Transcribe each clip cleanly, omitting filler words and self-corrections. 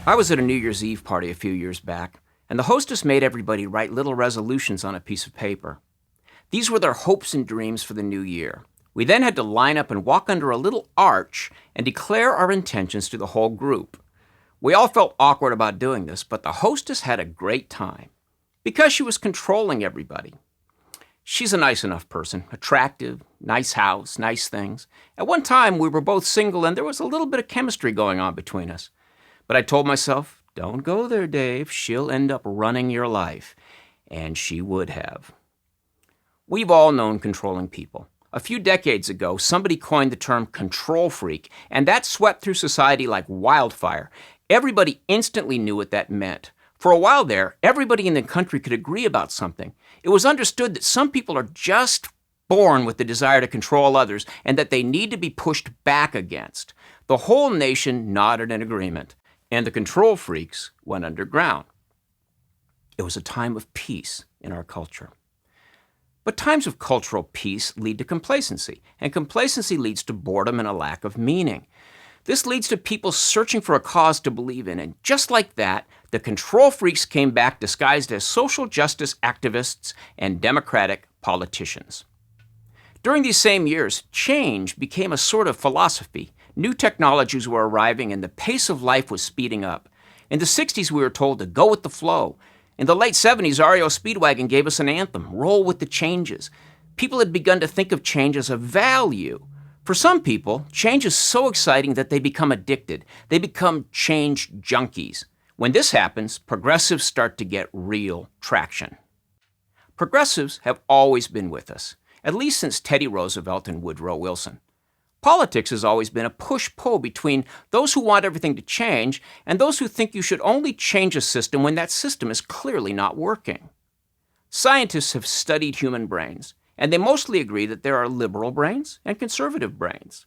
I was at a New Year's Eve party a few years back, and the hostess made everybody write little resolutions on a piece of paper. These were their hopes and dreams for the new year. We then had to line up and walk under a little arch and declare our intentions to the whole group. We all felt awkward about doing this, but the hostess had a great time because she was controlling everybody. She's a nice enough person, attractive, nice house, nice things. At one time, we were both single and there was a little bit of chemistry going on between us. But I told myself, don't go there, Dave. She'll end up running your life. And she would have. We've all known controlling people. A few decades ago, somebody coined the term control freak, and that swept through society like wildfire. Everybody instantly knew what that meant. For a while there, everybody in the country could agree about something. It was understood that some people are just born with the desire to control others and that they need to be pushed back against. The whole nation nodded in agreement, and the control freaks went underground. It was a time of peace in our culture. But times of cultural peace lead to complacency, and complacency leads to boredom and a lack of meaning. This leads to people searching for a cause to believe in, and just like that, the control freaks came back disguised as social justice activists and democratic politicians. During these same years, change became a sort of philosophy. New technologies were arriving and the pace of life was speeding up. In the 60s, we were told to go with the flow. In the late 70s, REO Speedwagon gave us an anthem, roll with the changes. People had begun to think of change as a value. For some people, change is so exciting that they become addicted. They become change junkies. When this happens, progressives start to get real traction. Progressives have always been with us, at least since Teddy Roosevelt and Woodrow Wilson. Politics has always been a push-pull between those who want everything to change and those who think you should only change a system when that system is clearly not working. Scientists have studied human brains, and they mostly agree that there are liberal brains and conservative brains.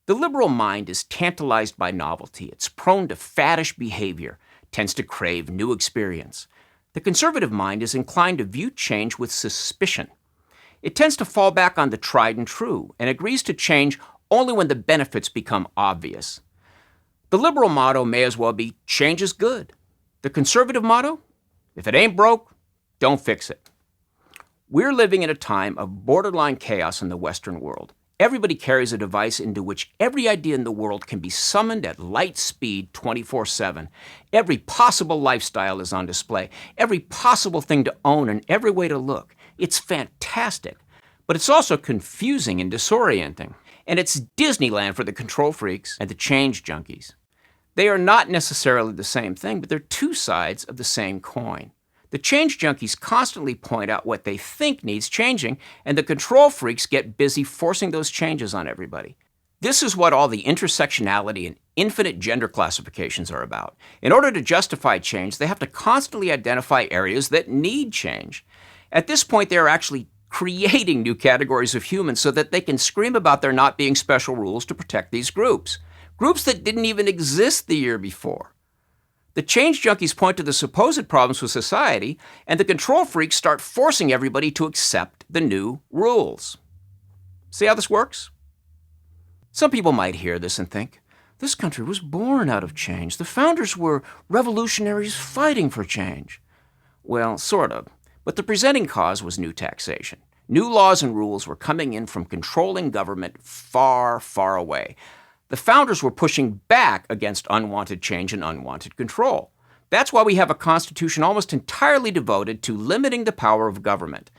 The liberal mind is tantalized by novelty. It's prone to faddish behavior, tends to crave new experience. The conservative mind is inclined to view change with suspicion. It tends to fall back on the tried and true and agrees to change only when the benefits become obvious. The liberal motto may as well be, change is good. The conservative motto, if it ain't broke, don't fix it. We're living in a time of borderline chaos in the Western world. Everybody carries a device into which every idea in the world can be summoned at light speed 24/7. Every possible lifestyle is on display, every possible thing to own and every way to look. It's fantastic, but it's also confusing and disorienting. And it's Disneyland for the control freaks and the change junkies. They are not necessarily the same thing, but they're two sides of the same coin. The change junkies constantly point out what they think needs changing, and the control freaks get busy forcing those changes on everybody. This is what all the intersectionality and infinite gender classifications are about. In order to justify change, they have to constantly identify areas that need change. At this point, they are actually creating new categories of humans so that they can scream about there not being special rules to protect these groups that didn't even exist the year before. The change junkies point to the supposed problems with society, and the control freaks start forcing everybody to accept the new rules. See how this works? Some people might hear this and think, this country was born out of change. The founders were revolutionaries fighting for change. Well, sort of. But the presenting cause was new taxation. New laws and rules were coming in from controlling government far, far away. The founders were pushing back against unwanted change and unwanted control. That's why we have a constitution almost entirely devoted to limiting the power of government.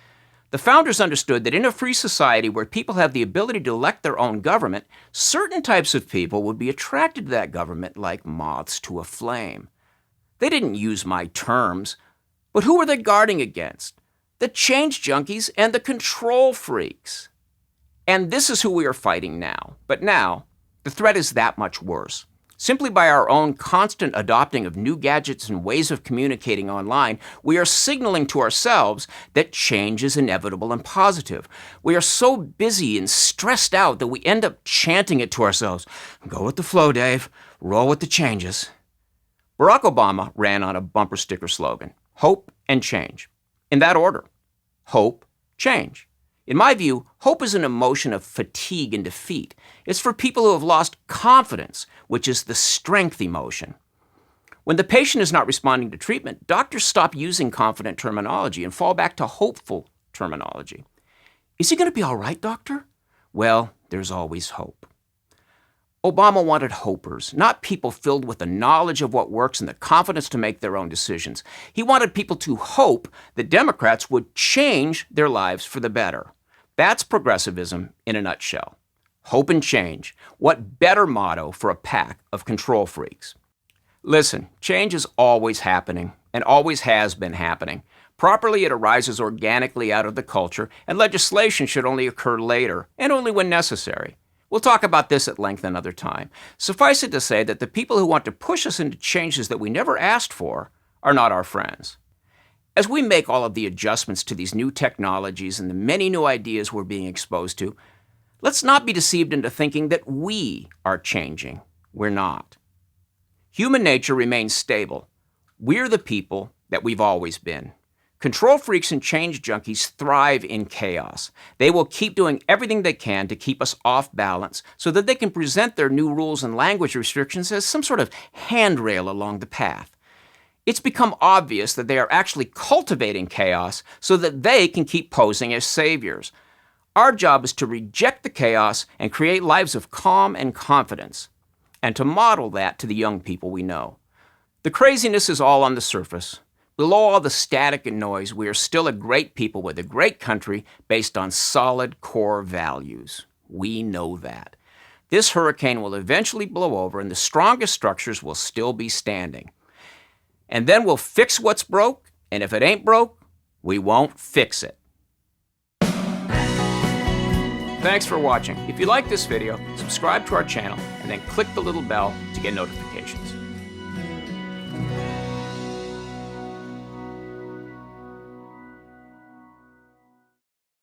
The founders understood that in a free society where people have the ability to elect their own government, certain types of people would be attracted to that government like moths to a flame. They didn't use my terms. But who were they guarding against? The change junkies and the control freaks. And this is who we are fighting now. But now, the threat is that much worse. Simply by our own constant adopting of new gadgets and ways of communicating online, we are signaling to ourselves that change is inevitable and positive. We are so busy and stressed out that we end up chanting it to ourselves. Go with the flow, Dave. Roll with the changes. Barack Obama ran on a bumper sticker slogan. Hope and change. In that order. Hope, change. In my view, hope is an emotion of fatigue and defeat. It's for people who have lost confidence, which is the strength emotion. When the patient is not responding to treatment, doctors stop using confident terminology and fall back to hopeful terminology. Is he going to be all right, doctor? Well, there's always hope. Obama wanted hopers, not people filled with the knowledge of what works and the confidence to make their own decisions. He wanted people to hope that Democrats would change their lives for the better. That's progressivism in a nutshell. Hope and change. What better motto for a pack of control freaks? Listen, change is always happening and always has been happening. Properly, it arises organically out of the culture, and legislation should only occur later and only when necessary. We'll talk about this at length another time. Suffice it to say that the people who want to push us into changes that we never asked for are not our friends. As we make all of the adjustments to these new technologies and the many new ideas we're being exposed to, let's not be deceived into thinking that we are changing. We're not. Human nature remains stable. We're the people that we've always been. Control freaks and change junkies thrive in chaos. They will keep doing everything they can to keep us off balance so that they can present their new rules and language restrictions as some sort of handrail along the path. It's become obvious that they are actually cultivating chaos so that they can keep posing as saviors. Our job is to reject the chaos and create lives of calm and confidence, and to model that to the young people we know. The craziness is all on the surface. Below all the static and noise, we are still a great people with a great country based on solid core values. We know that. This hurricane will eventually blow over and the strongest structures will still be standing. And then we'll fix what's broke, and if it ain't broke, we won't fix it. Thanks for watching. If you like this video, subscribe to our channel and then click the little bell to get notifications.